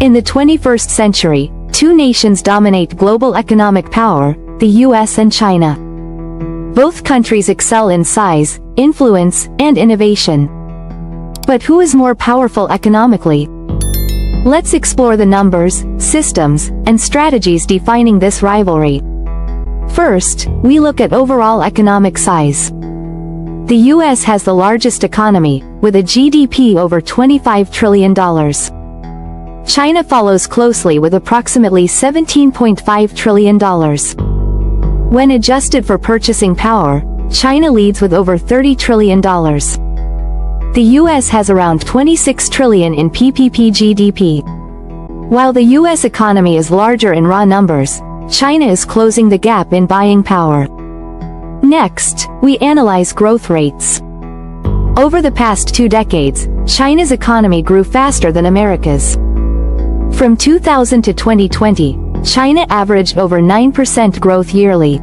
In the 21st century, two nations dominate global economic power, the US and China. Both countries excel in size, influence, and innovation. But who is more powerful economically? Let's explore the numbers, systems, and strategies defining this rivalry. First, we look at overall economic size. The US has the largest economy, with a GDP over $25 trillion. China follows closely with approximately $17.5 trillion. When adjusted for purchasing power, China leads with over $30 trillion. The US has around $26 trillion in PPP GDP. While the US economy is larger in raw numbers, China is closing the gap in buying power. Next, we analyze growth rates. Over the past 2 decades, China's economy grew faster than America's. From 2000 to 2020, China averaged over 9% growth yearly.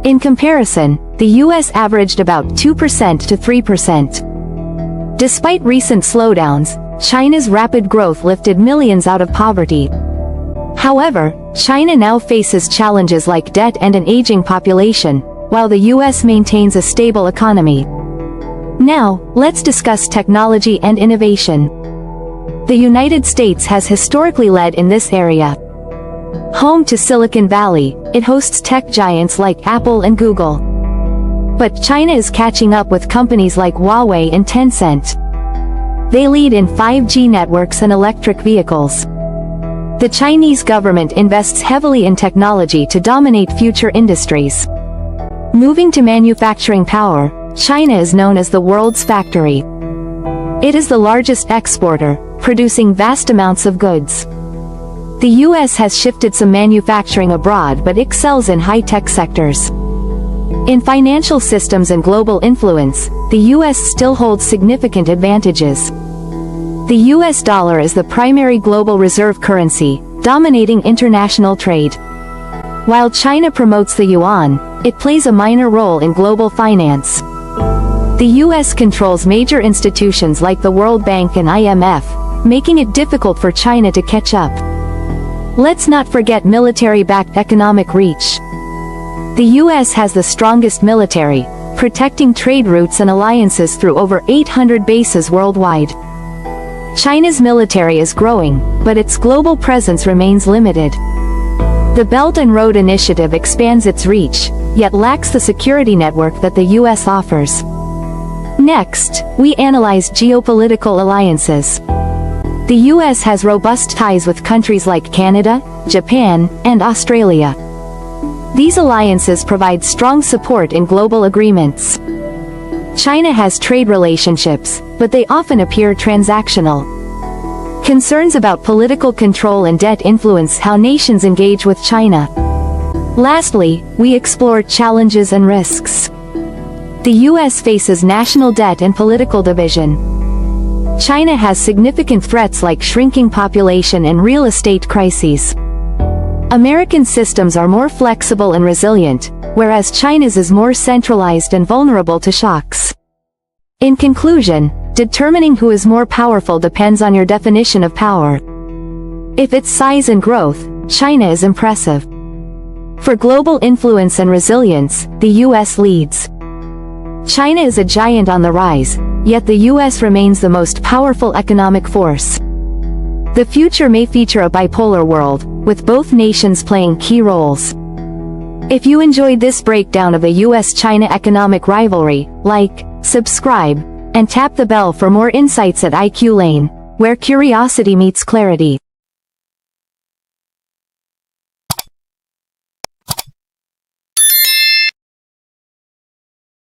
In comparison, the US averaged about 2% to 3%. Despite recent slowdowns, China's rapid growth lifted millions out of poverty. However, China now faces challenges like debt and an aging population, while the US maintains a stable economy. Now, let's discuss technology and innovation. The United States has historically led in this area. Home to Silicon Valley, it hosts tech giants like Apple and Google. But China is catching up with companies like Huawei and Tencent. They lead in 5G networks and electric vehicles. The Chinese government invests heavily in technology to dominate future industries. Moving to manufacturing power, China is known as the world's factory. It is the largest exporter, producing vast amounts of goods. The US has shifted some manufacturing abroad but excels in high-tech sectors. In financial systems and global influence, the US still holds significant advantages. The US dollar is the primary global reserve currency, dominating international trade. While China promotes the yuan, it plays a minor role in global finance. The US controls major institutions like the World Bank and IMF, making it difficult for China to catch up. Let's not forget military-backed economic reach. The US has the strongest military, protecting trade routes and alliances through over 800 bases worldwide. China's military is growing, but its global presence remains limited. The Belt and Road Initiative expands its reach, yet lacks the security network that the US offers. Next, we analyze geopolitical alliances. The US has robust ties with countries like Canada, Japan, and Australia. These alliances provide strong support in global agreements. China has trade relationships, but they often appear transactional. Concerns about political control and debt influence how nations engage with China. Lastly, we explore challenges and risks. The US faces national debt and political division. China has significant threats like shrinking population and real estate crises. American systems are more flexible and resilient, whereas China's is more centralized and vulnerable to shocks. In conclusion, determining who is more powerful depends on your definition of power. If it's size and growth, China is impressive. For global influence and resilience, the US leads. China is a giant on the rise, yet the US remains the most powerful economic force. The future may feature a bipolar world, with both nations playing key roles. If you enjoyed this breakdown of the US-China economic rivalry, like, subscribe, and tap the bell for more insights at IQ Lane, where curiosity meets clarity.